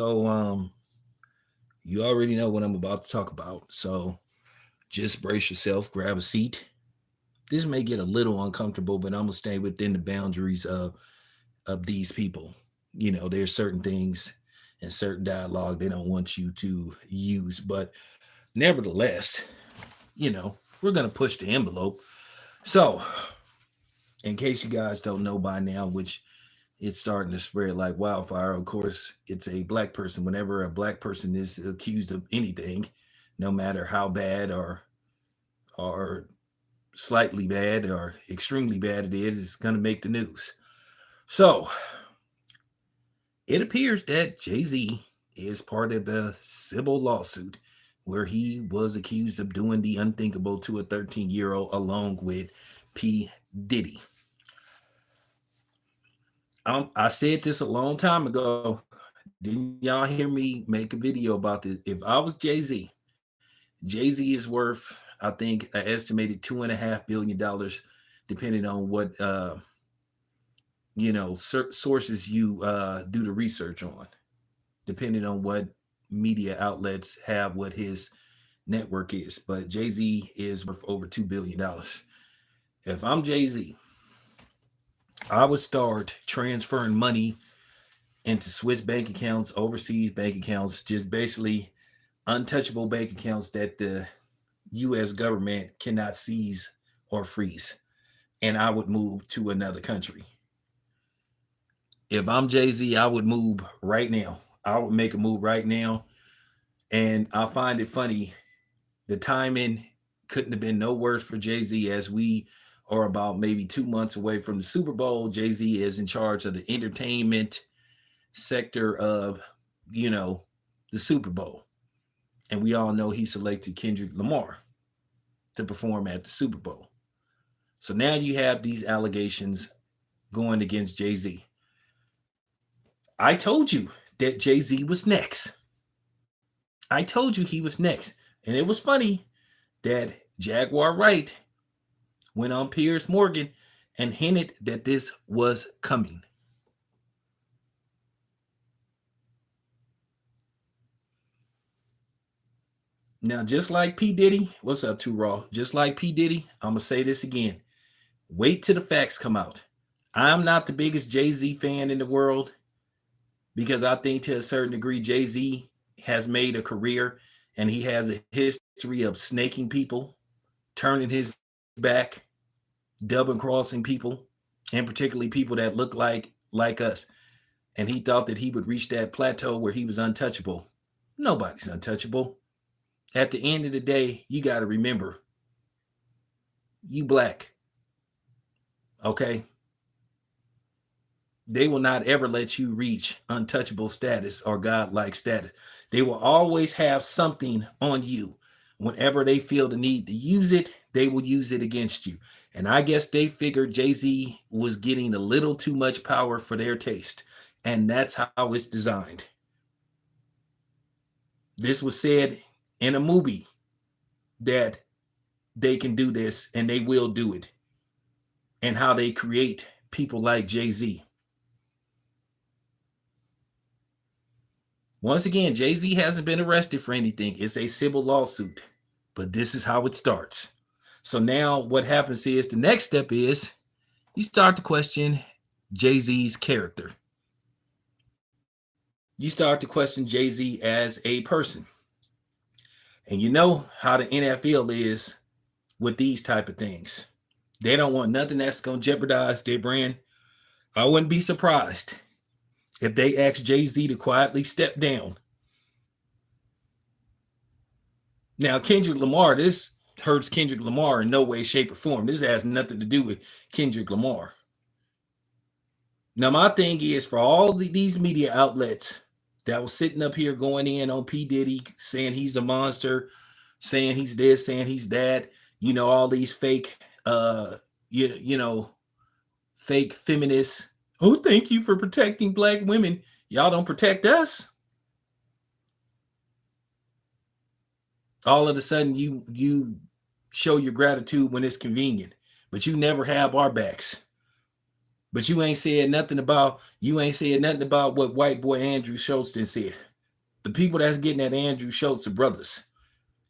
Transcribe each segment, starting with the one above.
So, you already know what I'm about to talk about. So, just brace yourself, grab a seat. This may get a little uncomfortable, but I'm gonna stay within the boundaries of these people. There's certain things and certain dialogue they don't want you to use, but nevertheless, we're gonna push the envelope. So, in case you guys don't know by now, which it's starting to spread like wildfire. Of course, it's a black person. Whenever a black person is accused of anything, no matter how bad or slightly bad or extremely bad it is, it's going to make the news. So it appears that Jay-Z is part of a civil lawsuit where he was accused of doing the unthinkable to a 13-year-old along with P. Diddy. I said this a long time ago. Didn't y'all hear me make a video about this? If I was Jay-Z, Jay-Z is worth, I think, an estimated $2.5 billion, depending on what sources you do the research on, depending on what media outlets have what his network is. But Jay-Z is worth over $2 billion. If I'm Jay-Z, I would start transferring money into Swiss bank accounts, overseas bank accounts, just basically untouchable bank accounts that the US government cannot seize or freeze. And I would move to another country. If I'm Jay-Z, I would move right now. I would make a move right now. And I find it funny. The timing couldn't have been no worse for Jay-Z, as we are about maybe 2 months away from the Super Bowl. Jay-Z is in charge of the entertainment sector of, the Super Bowl. And we all know he selected Kendrick Lamar to perform at the Super Bowl. So now you have these allegations going against Jay-Z. I told you that Jay-Z was next. I told you he was next. And it was funny that Jaguar Wright went on Piers Morgan and hinted that this was coming. Now, just like P. Diddy, what's up, Too Raw? Just like P. Diddy, I'm going to say this again. Wait till the facts come out. I'm not the biggest Jay-Z fan in the world because I think to a certain degree, Jay-Z has made a career and he has a history of snaking people, turning his back, double crossing people, and particularly people that look like us. And he thought that he would reach that plateau where he was untouchable. Nobody's untouchable. At the end of the day, you got to remember, you black. Okay? They will not ever let you reach untouchable status or godlike status. They will always have something on you. Whenever they feel the need to use it, they will use it against you. And I guess they figured Jay-Z was getting a little too much power for their taste. And that's how it's designed. This was said in a movie that they can do this and they will do it. And how they create people like Jay-Z. Once again, Jay-Z hasn't been arrested for anything. It's a civil lawsuit. But this is how it starts. So now what happens is the next step is you start to question Jay-Z's character. You start to question Jay-Z as a person. And you know how the NFL is with these type of things. They don't want nothing that's going to jeopardize their brand. I wouldn't be surprised if they asked Jay-Z to quietly step down. Now, Kendrick Lamar, this hurts Kendrick Lamar in no way, shape, or form. This has nothing to do with Kendrick Lamar. Now, my thing is for all these media outlets that was sitting up here going in on P. Diddy, saying he's a monster, saying he's this, saying he's that, all these fake, fake feminists. Oh, thank you for protecting black women. Y'all don't protect us. All of a sudden, you show your gratitude when it's convenient, but you never have our backs. But you ain't said nothing about what white boy Andrew Schultz said. The people that's getting at Andrew Schultz are brothers.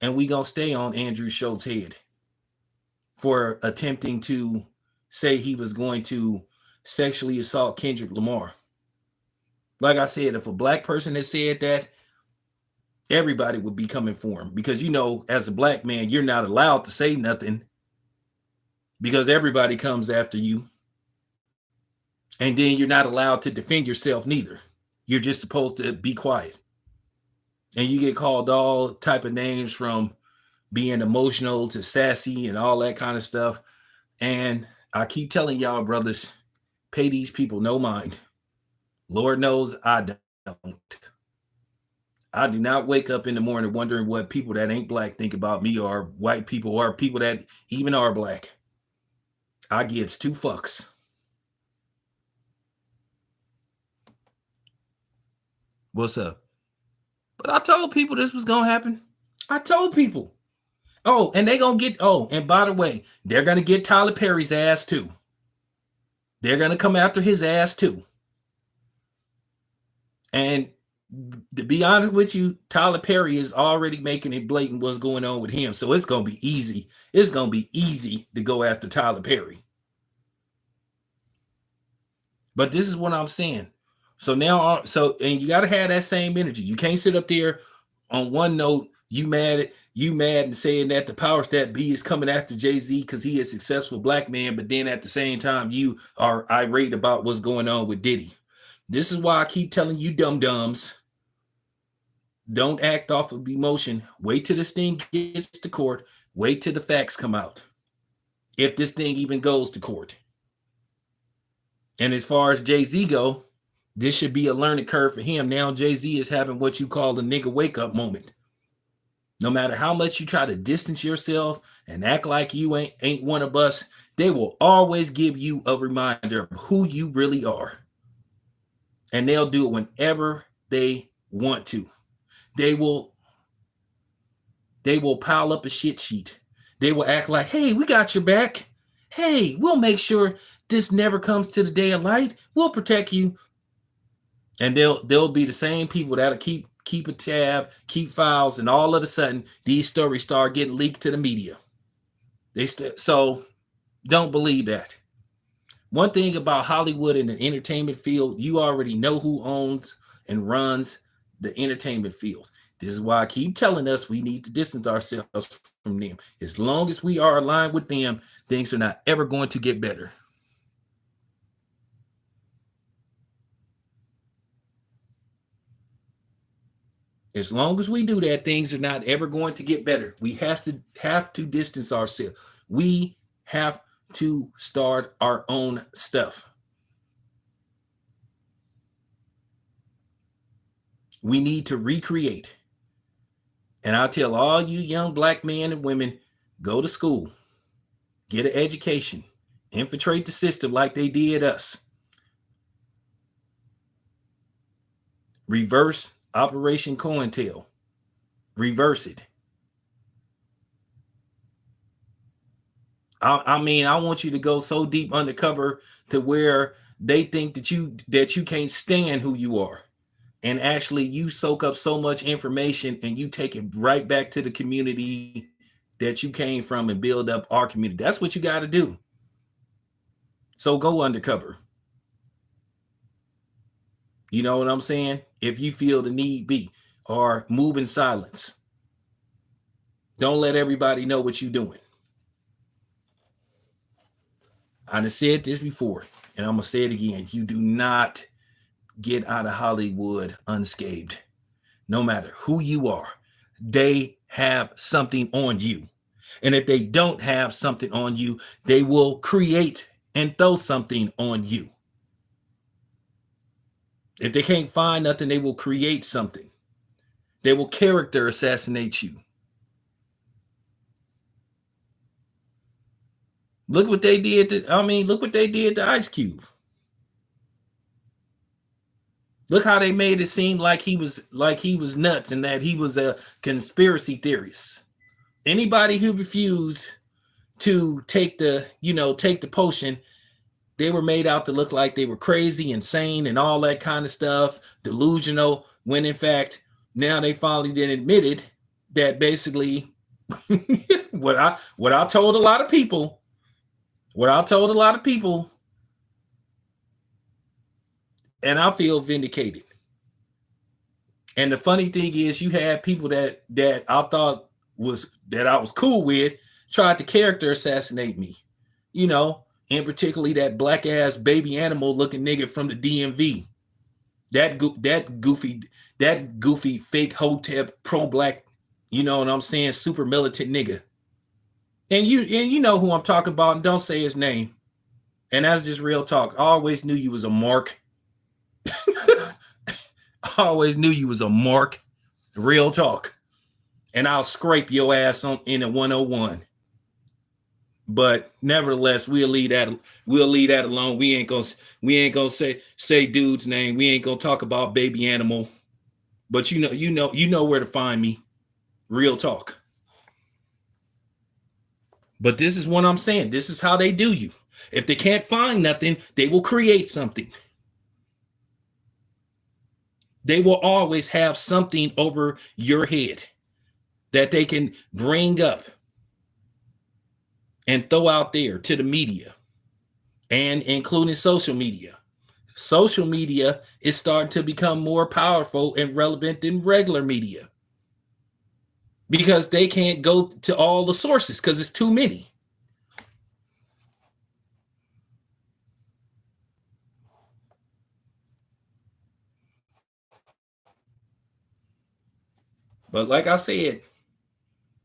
And we gonna stay on Andrew Schultz's head for attempting to say he was going to sexually assault Kendrick Lamar. Like I said, if a black person had said that, everybody would be coming for him, because as a black man, you're not allowed to say nothing because everybody comes after you. And then you're not allowed to defend yourself neither. You're just supposed to be quiet. And you get called all type of names, from being emotional to sassy and all that kind of stuff. And I keep telling y'all, brothers, pay these people no mind. Lord knows I don't. I do not wake up in the morning wondering what people that ain't black think about me, or white people, or people that even are black. I gives two fucks. What's up? But I told people this was going to happen. I told people. Oh, and they going to get, and by the way, they're going to get Tyler Perry's ass too. They're going to come after his ass too. And to be honest with you, Tyler Perry is already making it blatant what's going on with him. So it's going to be easy. It's going to be easy to go after Tyler Perry. But this is what I'm saying. So now, and you got to have that same energy. You can't sit up there on one note, you mad and saying that the powers that be is coming after Jay-Z because he is a successful black man, but then at the same time, you are irate about what's going on with Diddy. This is why I keep telling you dum-dums, don't act off of emotion. Wait till this thing gets to court. Wait till the facts come out. If this thing even goes to court. And as far as Jay-Z go, this should be a learning curve for him. Now Jay-Z is having what you call the nigga wake-up moment. No matter how much you try to distance yourself and act like you ain't one of us, they will always give you a reminder of who you really are. And they'll do it whenever they want to. They will pile up a shit sheet. They will act like, hey, we got your back. Hey, we'll make sure this never comes to the day of light. We'll protect you. And they'll be the same people that'll keep a tab, keep files, and all of a sudden these stories start getting leaked to the media. So don't believe that. One thing about Hollywood and the entertainment field, you already know who owns and runs the entertainment field. This is why I keep telling us we need to distance ourselves from them. As long as we are aligned with them, things are not ever going to get better. As long as we do that, things are not ever going to get better. We have to distance ourselves. We have to start our own stuff. We need to recreate. And I'll tell all you young black men and women, go to school, get an education, infiltrate the system like they did us. Reverse Operation COINTEL. Reverse it. I want you to go so deep undercover to where they think that you can't stand who you are. And actually you soak up so much information and you take it right back to the community that you came from and build up our community. That's what you got to do. So go undercover. You know what I'm saying? If you feel the need be, or move in silence. Don't let everybody know what you're doing. I've said this before, and I'm going to say it again. You do not get out of Hollywood unscathed. No matter who you are, they have something on you. And if they don't have something on you, they will create and throw something on you. If they can't find nothing, they will create something. They will character assassinate you. Look what they did look what they did to Ice Cube. Look how they made it seem like he was nuts and that he was a conspiracy theorist. Anybody who refused to take the potion, they were made out to look like they were crazy, insane, and all that kind of stuff, delusional, when in fact Now they finally then admitted that basically what I told a lot of people, what I told a lot of people, and I feel vindicated. And the funny thing is, you had people that I thought was that I was cool with tried to character assassinate me. You know, and particularly that black ass baby animal looking nigga from the DMV. That goofy fake hotep pro black, you know what I'm saying, super militant nigga. And you know who I'm talking about, and don't say his name. And that's just real talk. I always knew you was a mark. I always knew you was a mark. Real talk. And I'll scrape your ass on in a 101. But nevertheless, we'll leave that alone. We ain't gonna say dude's name. We ain't gonna talk about baby animal. But you know where to find me. Real talk. But this is what I'm saying. This is how they do you. If they can't find nothing, they will create something. They will always have something over your head that they can bring up and throw out there to the media, and including social media. Social media is starting to become more powerful and relevant than regular media because they can't go to all the sources because it's too many. But like I said,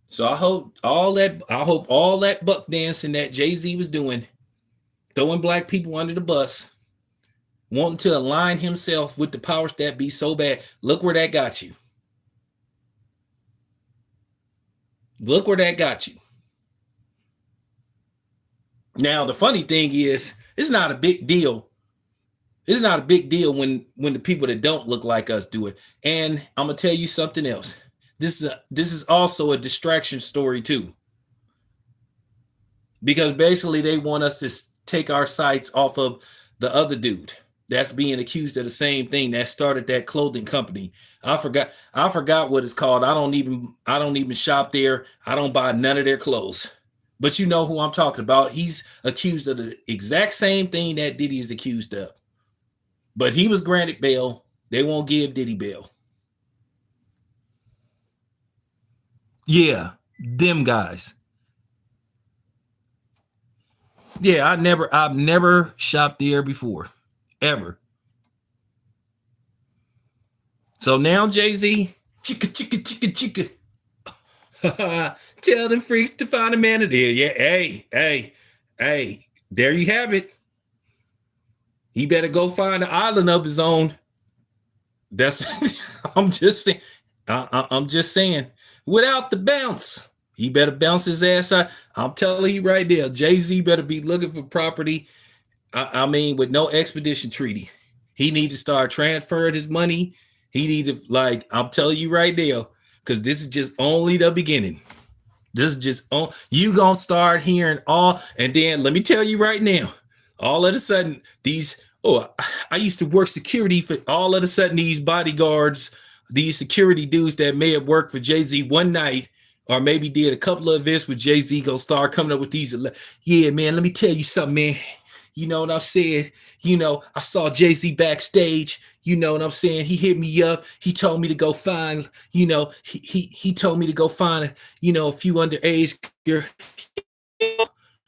so I hope all that buck dancing that Jay-Z was doing, throwing black people under the bus, wanting to align himself with the powers that be so bad. Look where that got you. Look where that got you. Now the funny thing is, it's not a big deal. It's not a big deal when the people that don't look like us do it. And I'm gonna tell you something else. This is also a distraction story too, because basically they want us to take our sights off of the other dude that's being accused of the same thing that started that clothing company. I forgot what it's called. I don't even shop there. I don't buy none of their clothes. But you know who I'm talking about. He's accused of the exact same thing that Diddy is accused of. But he was granted bail. They won't give Diddy bail. Yeah, them guys. Yeah, I've never shopped there before. Ever. So now Jay-Z, chicka chicka chicka chicka. Tell them freaks to find a man there. Yeah, hey, there you have it. He better go find an island of his own. That's I'm just saying. I'm just saying. Without the bounce, he better bounce his ass out. I'm telling you right there, Jay-Z better be looking for property. I mean, with no extradition treaty, he need to start transferring his money. He need to, like, I'm telling you right now, because this is just only the beginning. This is just you gonna start hearing all, and then let me tell you right now, all of a sudden these I used to work security for, all of a sudden these bodyguards, these security dudes that may have worked for Jay-Z one night or maybe did a couple of events with Jay-Z gonna start coming up with these. Yeah, man, let me tell you something, man. You know what I'm saying? You know, I saw Jay-Z backstage. You know what I'm saying? He hit me up. He told me to go find, he told me to go find, a few underage girls.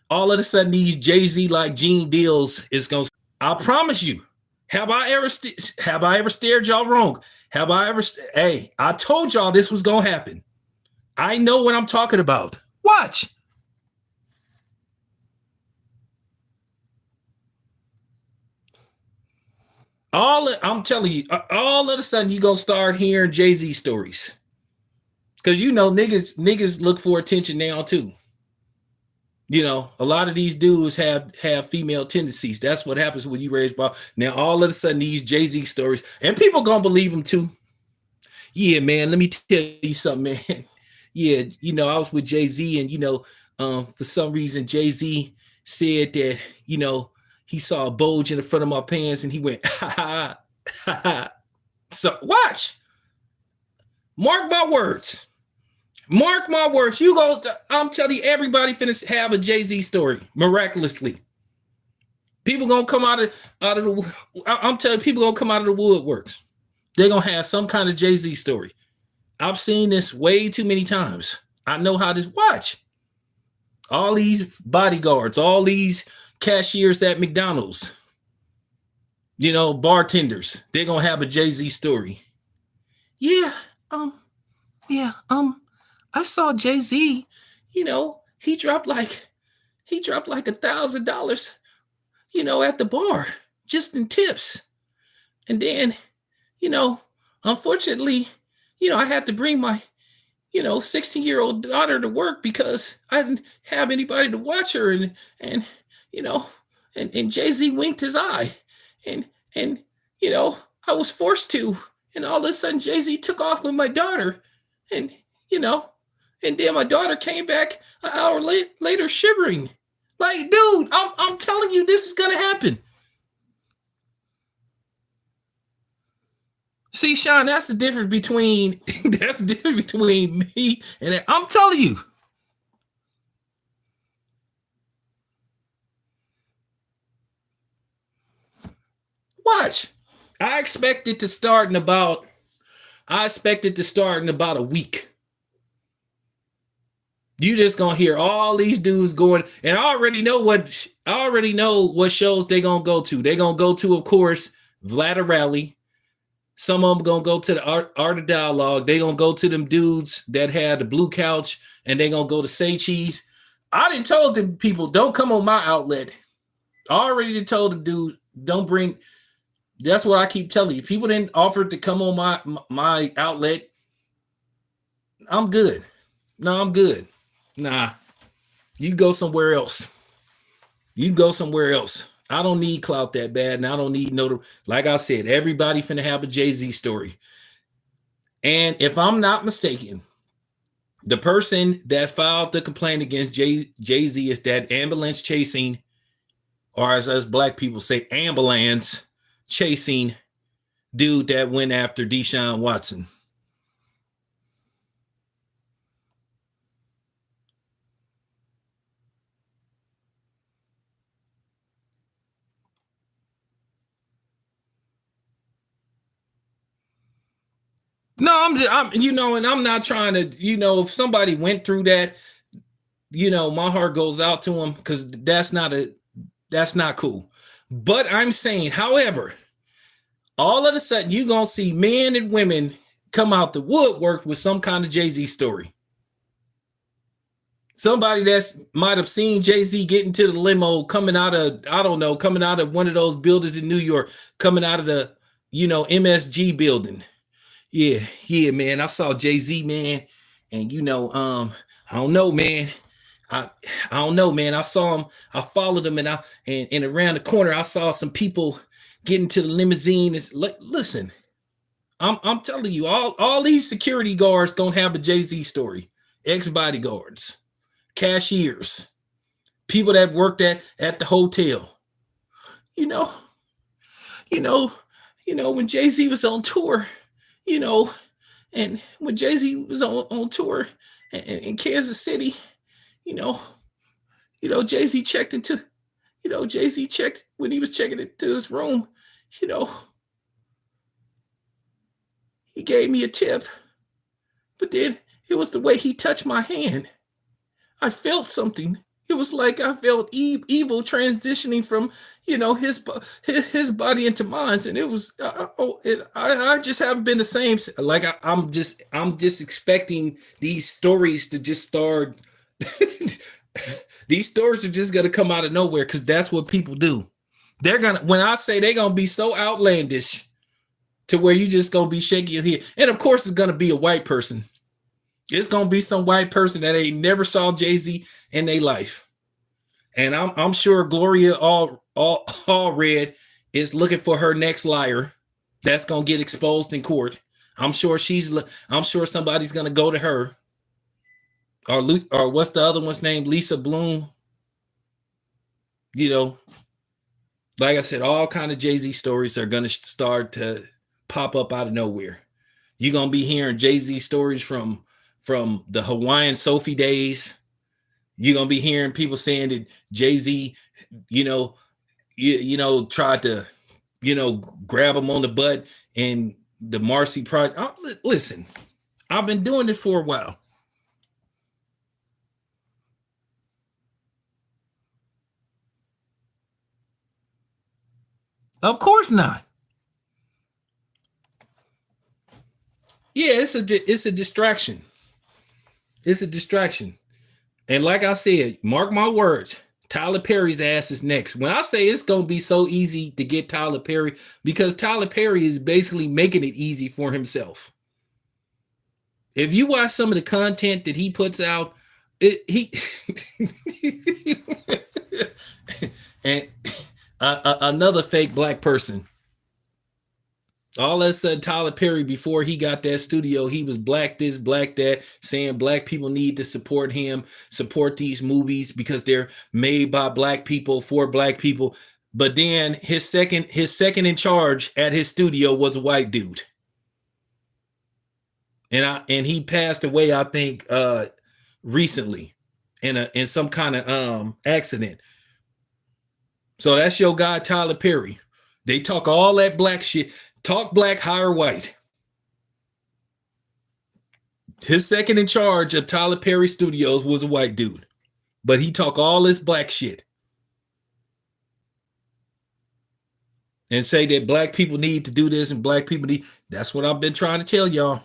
All of a sudden, these Jay-Z like Gene deals is gonna. I promise you. Have I ever stared y'all wrong? Have I ever? Hey, I told y'all this was gonna happen. I know what I'm talking about. Watch. I'm telling you, all of a sudden you gonna start hearing Jay-Z stories. Cause niggas look for attention now too. A lot of these dudes have female tendencies. That's what happens when you raise bar. Now all of a sudden these Jay-Z stories, and people gonna believe them too. Yeah, man, let me tell you something, man. Yeah, I was with Jay-Z, and for some reason Jay-Z said that, he saw a bulge in the front of my pants and he went, ha ha ha ha. So watch. Mark my words. Mark my words. You go. I'm telling you, everybody finna have a Jay-Z story miraculously. People gonna come out of the. I'm telling you, people gonna come out of the woodworks. They're gonna have some kind of Jay-Z story. I've seen this way too many times. I know how to watch. All these bodyguards, all these cashiers at McDonald's, bartenders, they're gonna have a Jay-Z story. Yeah, yeah, I saw Jay-Z, he dropped like $1,000, at the bar, just in tips. And then, unfortunately, I had to bring my 16-year-old daughter to work because I didn't have anybody to watch her, and Jay-Z winked his eye, and I was forced to, and all of a sudden Jay-Z took off with my daughter, and and then my daughter came back an hour later shivering. Like, dude, I'm telling you, this is gonna happen. See, Sean, that's the difference between me and I'm telling you. Watch. I expect it to start in about a week. You just gonna hear all these dudes going, and I already know what shows they gonna go to. They gonna go to, of course, Vlad Rally. Some of them gonna go to the Art of Dialogue. They gonna go to them dudes that had the blue couch, and they gonna go to Say Cheese. I didn't told them people, don't come on my outlet. I already told them, dude, don't bring. That's what I keep telling you. People didn't offer to come on my outlet. I'm good. No, I'm good. Nah, you go somewhere else. You go somewhere else. I don't need clout that bad, and I don't need like I said, everybody finna have a Jay-Z story. And if I'm not mistaken, the person that filed the complaint against Jay-Z is that ambulance chasing, or as us black people say, ambulance chasing dude that went after Deshaun Watson. No, I'm and I'm not trying to, if somebody went through that, my heart goes out to them, because that's not cool. But I'm saying, however, all of a sudden you're going to see men and women come out the woodwork with some kind of Jay-Z story. Somebody that's might have seen Jay-Z get into the limo coming out of one of those buildings in New York, coming out of the, MSG building. Yeah, man. I saw Jay-Z, man. And I don't know, man. I don't know, man. I saw him, I followed him, and around the corner, I saw some people getting to the limousine. Listen, I'm telling you, all these security guards gonna have a Jay-Z story. Ex-bodyguards, cashiers, people that worked at the hotel. When Jay-Z was on tour, and when Jay-Z was on tour in Kansas City, Jay-Z checked when he was checking into his room, he gave me a tip, but then it was the way he touched my hand. I felt something. It was like I felt evil transitioning from, his body into mine, and it was. I just haven't been the same. Like I'm just expecting these stories to just start. These stories are just gonna come out of nowhere, because that's what people do. When I say they're gonna be so outlandish, to where you just gonna be shaking your head, and of course it's gonna be a white person. It's gonna be some white person that ain't never saw Jay-Z in their life, and I'm sure Gloria Allred is looking for her next liar that's gonna get exposed in court. I'm sure somebody's gonna go to her, or what's the other one's name? Lisa Bloom. Like I said, all kind of Jay-Z stories are gonna start to pop up out of nowhere. You're gonna be hearing Jay-Z stories from the Hawaiian Sophie days. You're gonna be hearing people saying that Jay-Z, you know, tried to, grab him on the butt and the Marcy project. Listen, I've been doing this for a while. Of course not. Yeah, it's a distraction. It's a distraction. And like I said, mark my words, Tyler Perry's ass is next. When I say it's going to be so easy to get Tyler Perry, because Tyler Perry is basically making it easy for himself. If you watch some of the content that he puts out, he and another fake black person. All of a sudden, Tyler Perry, before he got that studio, he was black this, black that, saying black people need to support him, support these movies because they're made by black people for black people. But then his second in charge at his studio was a white dude. And he passed away, I think, recently in some kind of accident. So that's your guy, Tyler Perry. They talk all that black shit. Talk black, hire white. His second in charge of Tyler Perry Studios was a white dude, but he talk all this black shit and say that black people need to do this and black people need. That's what I've been trying to tell y'all.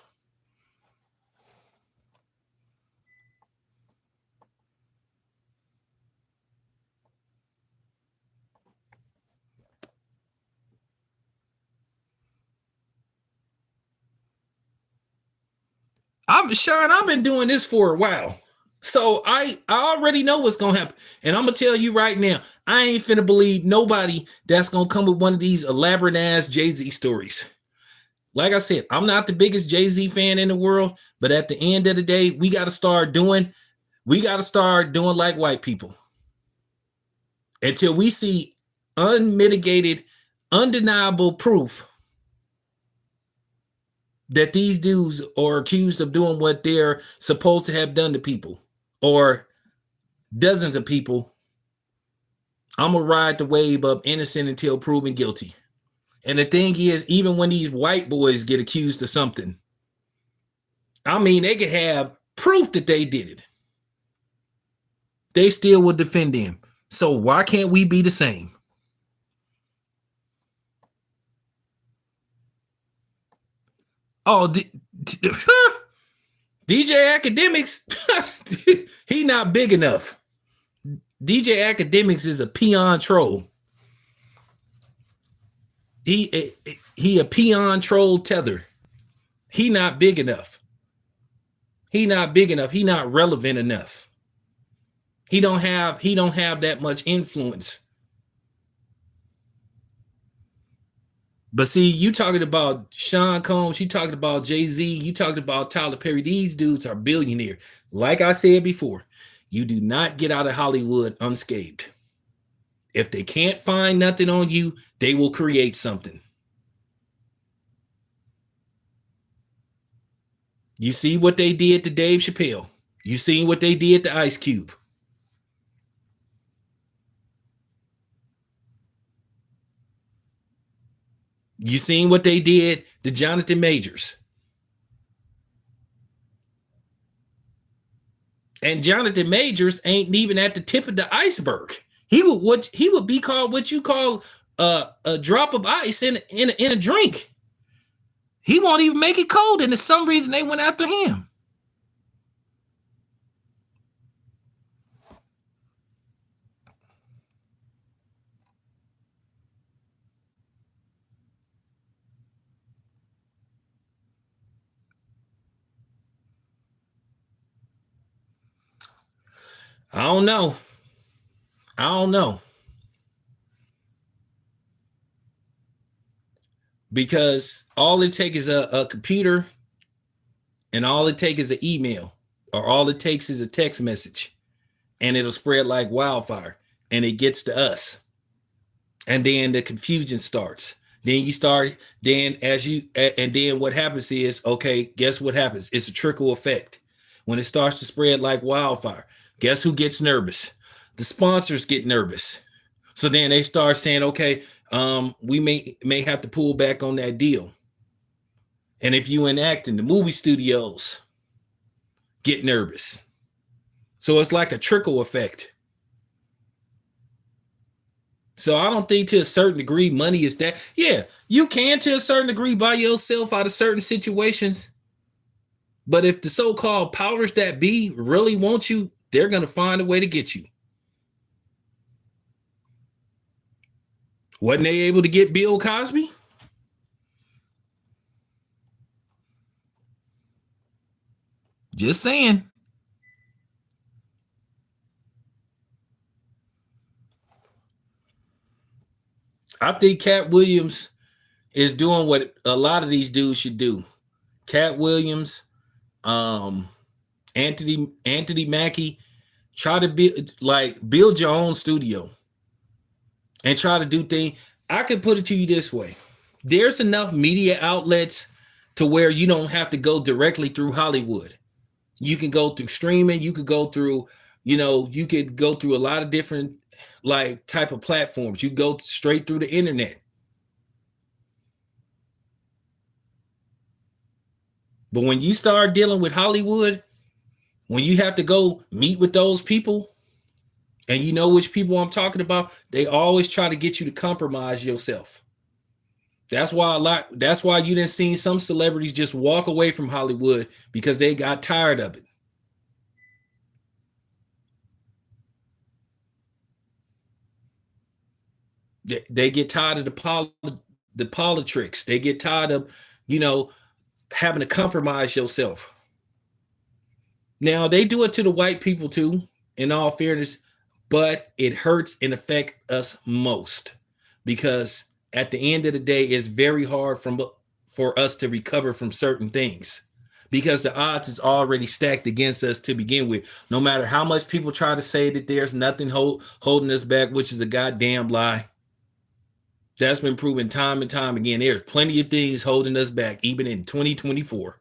I've been doing this for a while. So I already know what's gonna happen. And I'm gonna tell you right now, I ain't finna believe nobody that's gonna come with one of these elaborate ass Jay-Z stories. Like I said, I'm not the biggest Jay-Z fan in the world, but at the end of the day, we gotta start doing like white people. Until we see unmitigated, undeniable proof that these dudes are accused of doing what they're supposed to have done to people or dozens of people, I'm going to ride the wave of innocent until proven guilty. And the thing is, even when these white boys get accused of something, I mean, they could have proof that they did it. They still would defend them. So why can't we be the same? Oh, DJ Academics, he not big enough. DJ Academics is a peon troll. He a peon troll tether. He not big enough. He not big enough. He not relevant enough. He don't have that much influence. But see, you talking about Sean Combs, you talking about Jay-Z, you talking about Tyler Perry. These dudes are billionaires. Like I said before, you do not get out of Hollywood unscathed. If they can't find nothing on you, they will create something. You see what they did to Dave Chappelle. You seen what they did to Ice Cube. You seen what they did to Jonathan Majors. And Jonathan Majors ain't even at the tip of the iceberg. He would be called what you call a drop of ice in a drink. He won't even make it cold, and for some reason they went after him. I don't know. Because all it takes is a computer, and all it takes is an email, or all it takes is a text message, and it'll spread like wildfire, and it gets to us. And then the confusion starts. Then you start, then as you, and then what happens is, okay, guess what happens? It's a trickle effect. When it starts to spread like wildfire, guess who gets nervous? The sponsors get nervous. So then they start saying, okay, we may have to pull back on that deal. And if you in acting, the movie studios get nervous. So it's like a trickle effect. So I don't think to a certain degree money is that. Yeah, you can to a certain degree buy yourself out of certain situations. But if the so-called powers that be really want you, they're going to find a way to get you. Wasn't they able to get Bill Cosby? Just saying. I think Cat Williams is doing what a lot of these dudes should do. Cat Williams, um, Anthony Mackie, try to build your own studio and try to do things. I could put it to you this way. There's enough media outlets to where you don't have to go directly through Hollywood. You can go through streaming, you could go through, you could go through a lot of different like type of platforms. You go straight through the internet. But when you start dealing with Hollywood, when you have to go meet with those people, and you know which people I'm talking about, they always try to get you to compromise yourself. That's why you didn't see some celebrities just walk away from Hollywood because they got tired of it. They get tired of the politics. They get tired of, you know, having to compromise yourself. Now they do it to the white people too, in all fairness, but it hurts and affects us most because at the end of the day, it's very hard for us to recover from certain things because the odds is already stacked against us to begin with. No matter how much people try to say that there's nothing holding us back, which is a goddamn lie. That's been proven time and time again. There's plenty of things holding us back, even in 2024.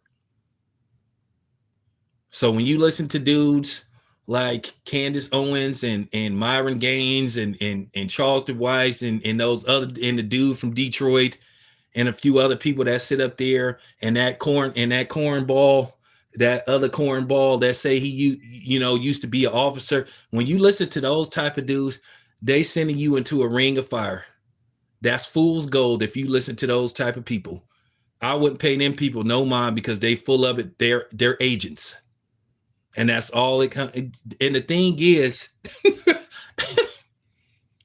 So when you listen to dudes like Candace Owens and Myron Gaines and Charles DeWice and those other and the dude from Detroit and a few other people that sit up there and that cornball, that other cornball that say he used to be an officer. When you listen to those type of dudes, they sending you into a ring of fire. That's fool's gold if you listen to those type of people. I wouldn't pay them people no mind because they full of it. They're agents. And that's all it comes. And the thing is,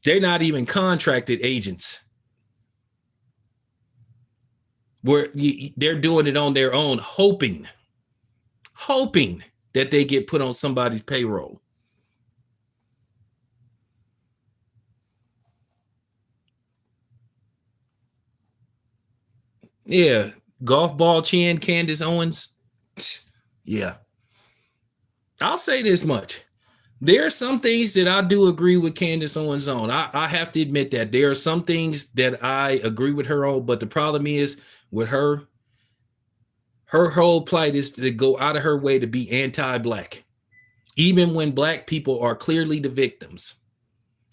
they're not even contracted agents. Where they're doing it on their own, hoping that they get put on somebody's payroll. Yeah, golf ball chin, Candace Owens. Yeah, I'll say this much. There are some things that I do agree with Candace Owens on. I have to admit that there are some things that I agree with her on, but the problem is with her whole plight is to go out of her way to be anti-black. Even when black people are clearly the victims,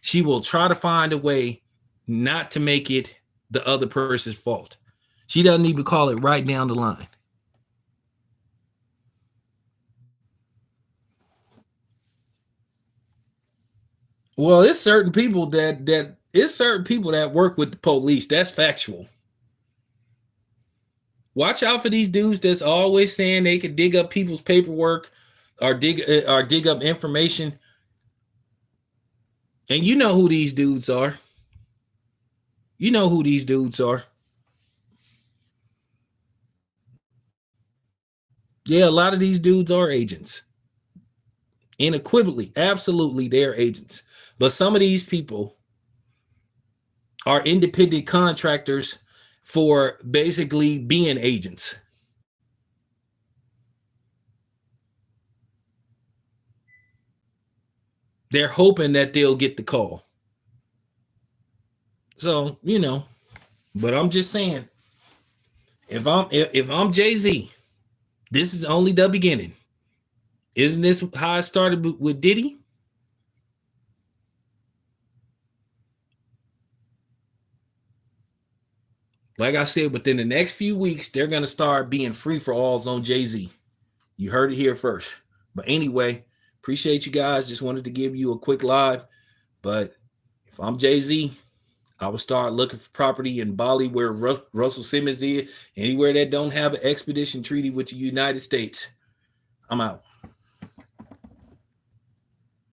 she will try to find a way not to make it the other person's fault. She doesn't even call it right down the line. Well, it's certain people that work with the police. That's factual. Watch out for these dudes that's always saying they could dig up people's paperwork or dig up information. And you know who these dudes are. You know who these dudes are. Yeah, a lot of these dudes are agents. Unequivocally, absolutely, they're agents. But some of these people are independent contractors for basically being agents. They're hoping that they'll get the call. So, But I'm just saying, if I'm Jay-Z, this is only the beginning. Isn't this how it started with Diddy? Like I said, within the next few weeks, they're gonna start being free for alls on Jay-Z. You heard it here first. But anyway, appreciate you guys. Just wanted to give you a quick live. But if I'm Jay-Z, I would start looking for property in Bali where Russell Simmons is, anywhere that don't have an expedition treaty with the United States. I'm out.